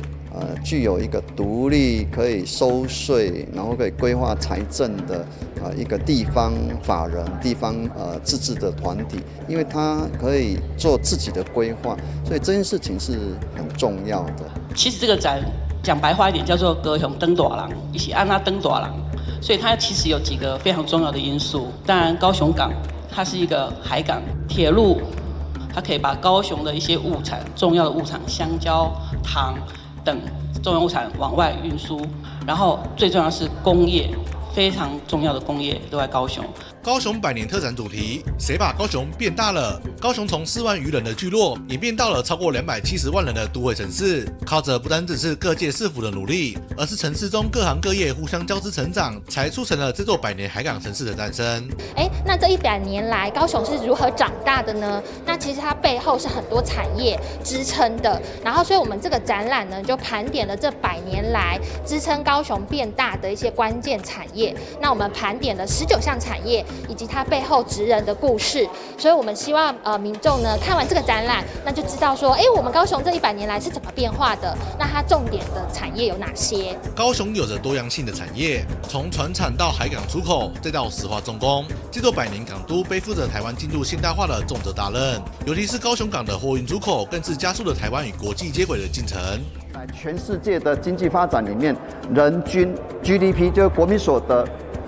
具有一个独立可以收税，然后可以规划财政的一个地方法人、地方自治的团体，因为它可以做自己的规划，所以这件事情是很重要的。其实这个展讲白话一点叫做高雄登大人，一起按它登大人，所以它其实有几个非常重要的因素。当然，高雄港它是一个海港，铁路它可以把高雄的一些物产、重要的物产，香蕉、糖等重要物产往外运输，然后最重要是工业，非常重要的工业都在高雄。高雄100年特展主题：谁把高雄变大了？高雄从4万余人的聚落，演变到了超过270万人的都会城市。靠着不单只是各界市府的努力，而是城市中各行各业互相交织成长，才促成了这座100年海港城市的诞生。那这100年来，高雄是如何长大的呢？那其实它背后是很多产业支撑的。然后，所以我们这个展览呢，就盘点了这100年来支撑高雄变大的一些关键产业。那我们盘点了19项产业，以及它背后职人的故事。所以我们希望民众呢看完这个展览，那就知道说，我们高雄这100年来是怎么变化的？那它重点的产业有哪些？高雄有着多样性的产业，从传产到海港出口，再到石化重工，这座100年港都背负着台湾进入现代化的重责大任。尤其是高雄港的货运出口，更是加速了台湾与国际接轨的进程。在全世界的经济发展里面，人均 GDP 就是国民所得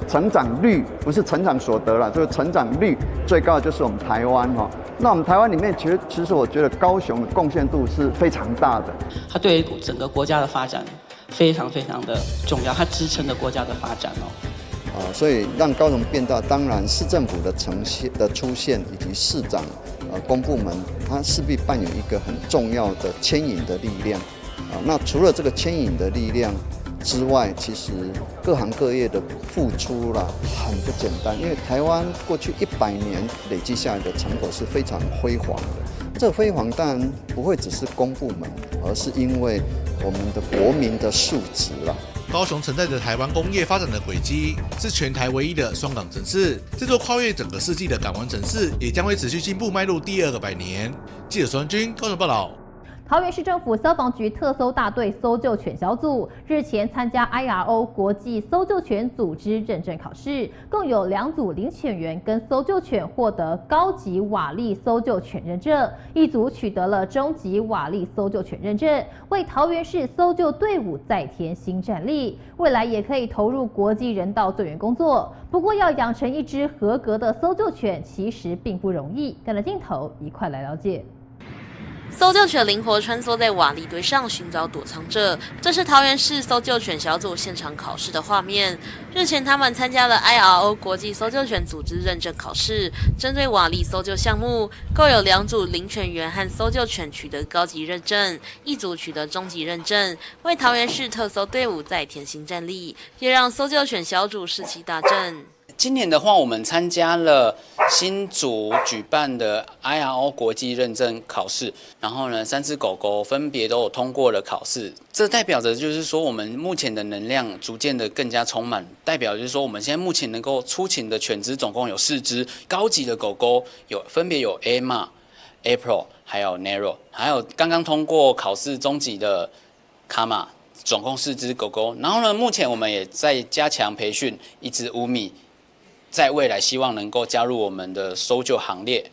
成长率，不是成长所得啦，就是成长率最高的就是我们台湾那我们台湾里面，其实我觉得高雄的贡献度是非常大的。它对整个国家的发展非常非常的重要，它支撑了国家的发展所以让高雄变大，当然市政府的出现以及市长公部门，它势必扮演一个很重要的牵引的力量那除了这个牵引的力量之外，其实各行各业的付出很不简单，因为台湾过去100年累积下来的成果是非常辉煌的。这个辉煌当然不会只是公部门，而是因为我们的国民的素质高雄承载着台湾工业发展的轨迹，是全台唯一的双港城市。这座跨越整个世纪的港湾城市，也将会持续进步，迈入第2个100年。记者孙军高雄报道。桃园市政府消防局特搜大队搜救犬小组日前参加 IRO 国际搜救犬组织认证考试，共有2组领犬员跟搜救犬获得高级瓦砾搜救犬认证，1组取得了中级瓦砾搜救犬认证，为桃园市搜救队伍再添新战力，未来也可以投入国际人道救援工作。不过，要养成一只合格的搜救犬，其实并不容易。跟着镜头一块来了解。搜救犬灵活穿梭在瓦砾堆上寻找躲藏者，这是桃园市搜救犬小组现场考试的画面。日前，他们参加了 IRO 国际搜救犬组织认证考试，针对瓦砾搜救项目，共有2组领犬员和搜救犬取得高级认证，1组取得中级认证，为桃园市特搜队伍再添新战力，也让搜救犬小组士气大振。今年的话，我们参加了新竹举办的 IRO 国际认证考试，然后呢，3只狗狗分别都有通过了考试。这代表着就是说，我们目前的能量逐渐的更加充满，代表就是说，我们现在目前能够出勤的犬只总共有4只，高级的狗狗分别有 Emma、April， 还有 Nero， 还有刚刚通过考试中级的 Kama， 总共4只狗狗。然后呢，目前我们也在加强培训1只乌米。在未来希望能够加入我们的搜救行列。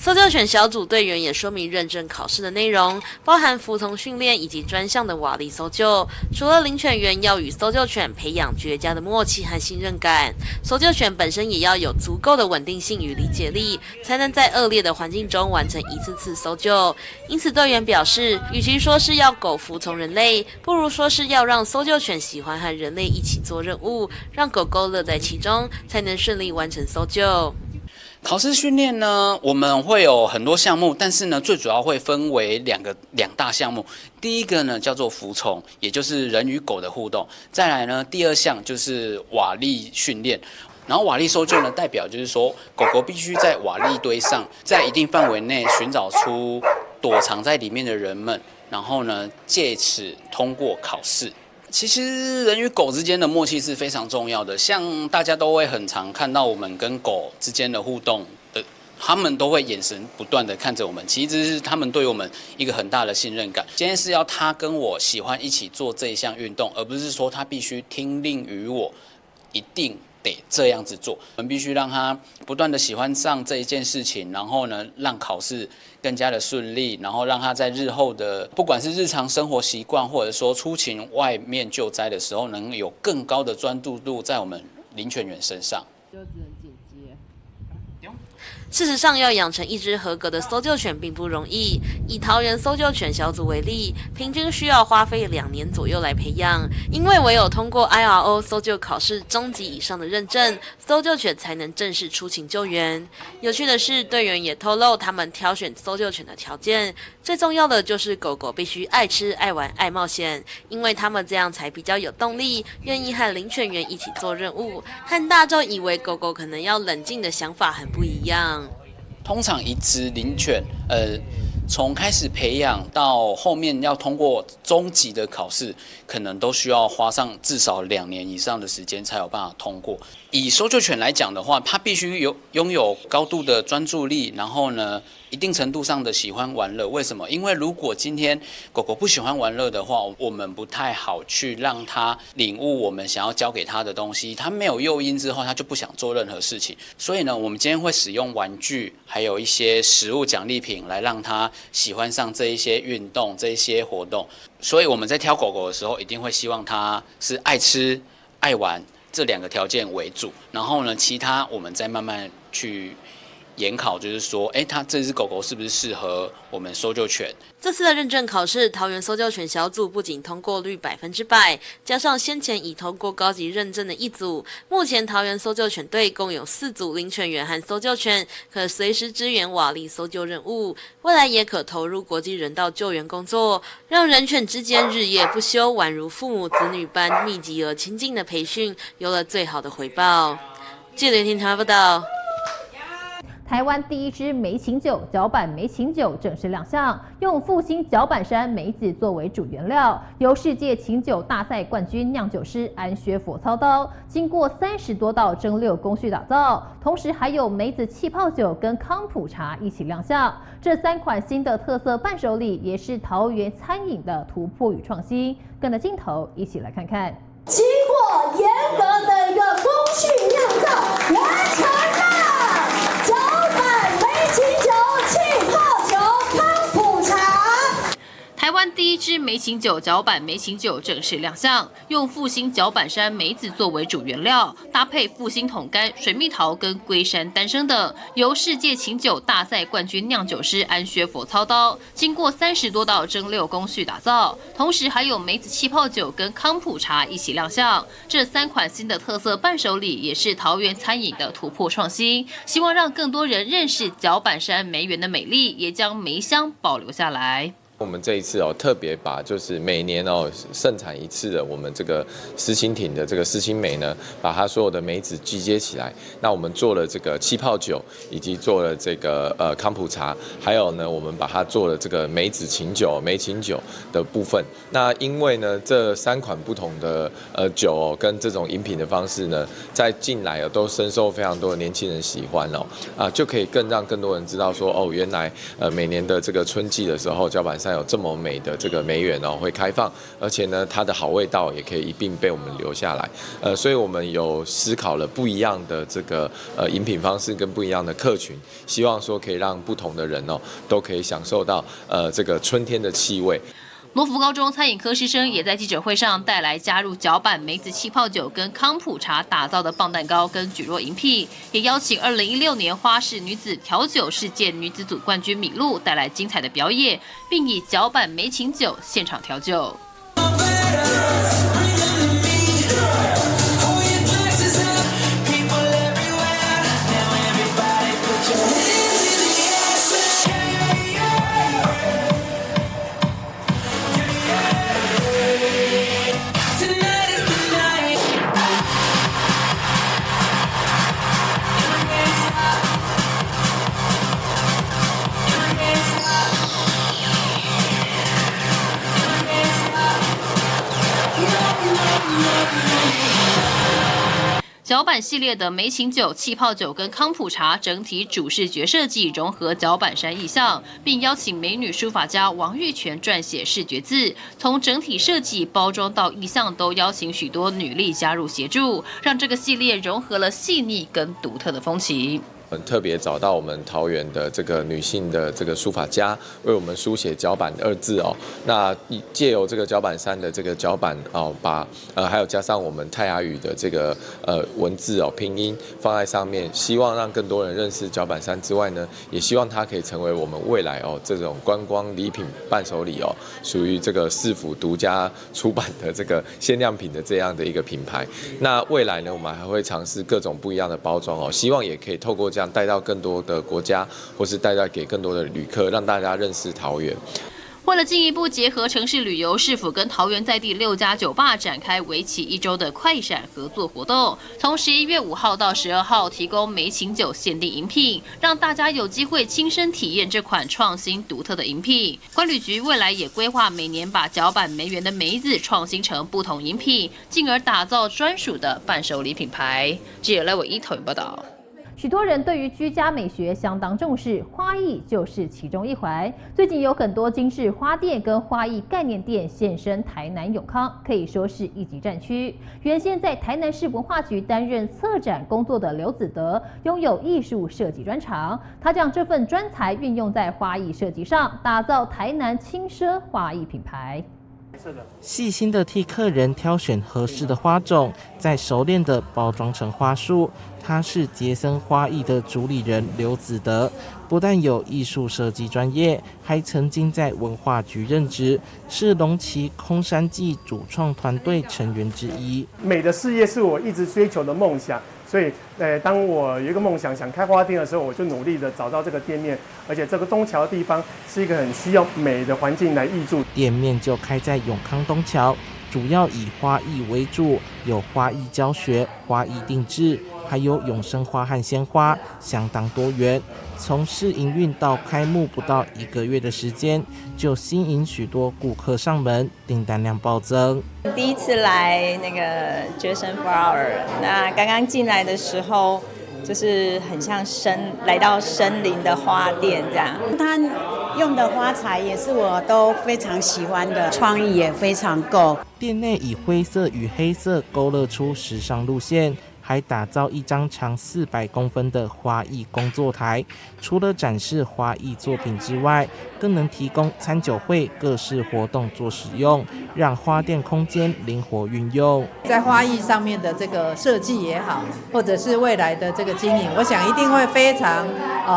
搜救犬小组队员也说明认证考试的内容，包含服从训练以及专项的瓦砾搜救。除了领犬员要与搜救犬培养绝佳的默契和信任感，搜救犬本身也要有足够的稳定性与理解力，才能在恶劣的环境中完成一次次搜救。因此，队员表示，与其说是要狗服从人类，不如说是要让搜救犬喜欢和人类一起做任务，让狗狗乐在其中，才能顺利完成搜救。考试训练呢，我们会有很多项目，但是呢，最主要会分为两大项目。第一个呢叫做服从，也就是人与狗的互动。再来呢，第2项就是瓦砾训练。然后瓦砾搜救呢，代表就是说，狗狗必须在瓦砾堆上，在一定范围内寻找出躲藏在里面的人们，然后呢，借此通过考试。其实人与狗之间的默契是非常重要的，像大家都会很常看到我们跟狗之间的互动的，他们都会眼神不断的看着我们，其实是他们对我们一个很大的信任感。今天是要他跟我喜欢一起做这一项运动，而不是说他必须听令于我，一定得这样子做。我们必须让他不断的喜欢上这一件事情，然后呢，让考试更加的顺利，然后让他在日后的不管是日常生活习惯，或者说出勤外面救灾的时候，能有更高的专注度在我们领犬员身上。事实上，要养成一只合格的搜救犬并不容易。以桃园搜救犬小组为例，平均需要花费2年左右来培养。因为唯有通过 IRO 搜救考试中级以上的认证，搜救犬才能正式出勤救援。有趣的是，队员也透露他们挑选搜救犬的条件，最重要的就是狗狗必须爱吃、爱玩、爱冒险，因为他们这样才比较有动力，愿意和领犬员一起做任务，和大众以为狗狗可能要冷静的想法很不一样。通常一只领犬，从开始培养到后面要通过中级的考试，可能都需要花上至少2年以上的时间才有办法通过。以搜救犬来讲的话，它必须拥有高度的专注力，然后呢，一定程度上的喜欢玩乐。为什么？因为如果今天狗狗不喜欢玩乐的话，我们不太好去让它领悟我们想要教给它的东西。它没有诱因之后，它就不想做任何事情。所以呢，我们今天会使用玩具，还有一些食物奖励品来让它喜欢上这一些运动、这一些活动。所以我们在挑狗狗的时候，一定会希望它是爱吃、爱玩这2个条件为主。然后呢，其他我们再慢慢去研考，就是说，它这只狗狗是不是适合我们搜救犬？这次的认证考试，桃园搜救犬小组不仅通过率100%，加上先前已通过高级认证的1组，目前桃园搜救犬队共有4组领犬员和搜救犬，可随时支援瓦砾搜救任务，未来也可投入国际人道救援工作，让人犬之间日夜不休，宛如父母子女般密集而亲近的培训，有了最好的回报。记者听台湾报道。台湾第一支梅琴酒脚板梅琴酒正式亮相，用复兴脚板山梅子作为主原料，由世界琴酒大赛冠军酿酒师安薛佛操刀，经过30多道蒸馏工序打造。同时还有梅子气泡酒跟康普茶一起亮相。这3款新的特色伴手礼也是桃园餐饮的突破与创新。跟着镜头一起来看看。经过严格的一个工序酿造，完成了。脚板梅琴酒气泡酒康普茶。台湾第一支梅琴酒脚板梅琴酒正式亮相，用复兴脚板山梅子作为主原料，搭配复兴桶柑、水蜜桃跟龟山丹参等，由世界琴酒大赛冠军酿酒师安薛佛操刀，经过30多道蒸馏工序打造。同时还有梅子气泡酒跟康普茶一起亮相。这3款新的特色伴手礼也是桃园餐饮的突破创新，希望让更多人认识脚板山梅园的美丽，也将梅香保留下来。我们这一次特别把就是每年盛产一次的我们这个思亲艇的这个思亲梅呢，把它所有的梅子集结起来。那我们做了这个气泡酒，以及做了这个康普茶，还有呢，我们把它做了这个梅子琴酒、梅琴酒的部分。那因为呢，这3款不同的酒跟这种饮品的方式呢，在近来都深受非常多的年轻人喜欢就可以更让更多人知道说原来每年的这个春季的时候，脚板山有这么美的这个梅园会开放，而且呢，它的好味道也可以一并被我们留下来。所以我们有思考了不一样的这个饮品方式跟不一样的客群，希望说可以让不同的人都可以享受到这个春天的气味。罗浮高中餐饮科师生也在记者会上带来加入脚板梅子气泡酒跟康普茶打造的棒蛋糕跟蒟蒻饮品，也邀请2016年花式女子调酒世界女子组冠军米露带来精彩的表演，并以脚板梅琴酒现场调酒。脚板系列的梅琴酒、气泡酒跟康普茶整体主视觉设计融合脚板山意象，并邀请美女书法家王玉泉撰写视觉字，从整体设计、包装到意象都邀请许多女力加入协助，让这个系列融合了细腻跟独特的风情。特别找到我们桃园的这个女性的这个书法家，为我们书写脚板2字那借由这个脚板山的这个脚板把还有加上我们泰雅语的这个文字拼音放在上面，希望让更多人认识脚板山之外呢，也希望它可以成为我们未来这种观光礼品伴手礼属于这个市府独家出版的这个限量品的这样的一个品牌。那未来呢，我们还会尝试各种不一样的包装希望也可以透过这样带到更多的国家，或是带到给更多的旅客，让大家认识桃园。为了进一步结合城市旅游，市府跟桃园在地6家酒吧展开为期1周的快闪合作活动，从11月5号到12号提供梅琴酒限定饮品，让大家有机会亲身体验这款创新独特的饮品。观旅局未来也规划每年把脚板梅园的梅子创新成不同饮品，进而打造专属的伴手礼品牌。记者赖伟一桃园报道。许多人对于居家美学相当重视，花艺就是其中一环。最近有很多精致花店跟花艺概念店现身台南永康，可以说是一级战区。原先在台南市文化局担任策展工作的刘子德，拥有艺术设计专长，他将这份专才运用在花艺设计上，打造台南轻奢花艺品牌。细心的替客人挑选合适的花种，再熟练的包装成花束。他是杰森花艺的主理人刘子德，不但有艺术设计专业，还曾经在文化局任职，是龙旗空山记主创团队成员之一。美的事业是我一直追求的梦想，所以当我有一个梦想想开花店的时候，我就努力的找到这个店面，而且这个东桥的地方是一个很需要美的环境来挹注。店面就开在永康东桥，主要以花艺为主，有花艺教学、花艺定制，还有永生花和鲜花，相当多元。从试营运到开幕不到1个月的时间，就吸引许多顾客上门，订单量暴增。第一次来那个Jason Flower， 那刚刚进来的时候，就是很像来到森林的花店这样。他用的花材也是我都非常喜欢的，创意也非常够。店内以灰色与黑色勾勒出时尚路线，还打造一张长400公分的花艺工作台，除了展示花艺作品之外，更能提供餐酒会各式活动做使用，让花店空间灵活运用。在花艺上面的这个设计也好，或者是未来的这个经营，我想一定会非常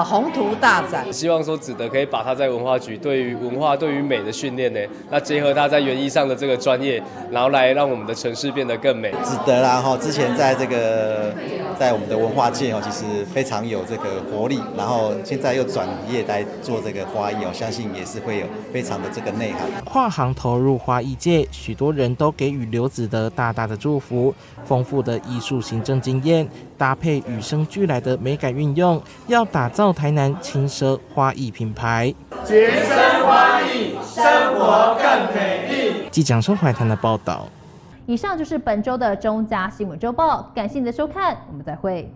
宏图大展。希望说子德可以把他在文化局对于文化、对于美的训练呢，那结合他在园艺上的这个专业，然后来让我们的城市变得更美。子德啦之前在这个在我们的文化界其实非常有这个活力，然后现在又转业来做这个花艺相信也是会有非常的这个内涵。跨行投入花艺界，许多人都给予刘子德大大的祝福。丰富的艺术行政经验，搭配与生俱来的美感运用，要打造台南轻奢花艺品牌。节生花艺，生活更美丽。记者周怀谈的报道。以上就是本周的中嘉新闻周报，感谢您的收看，我们再会。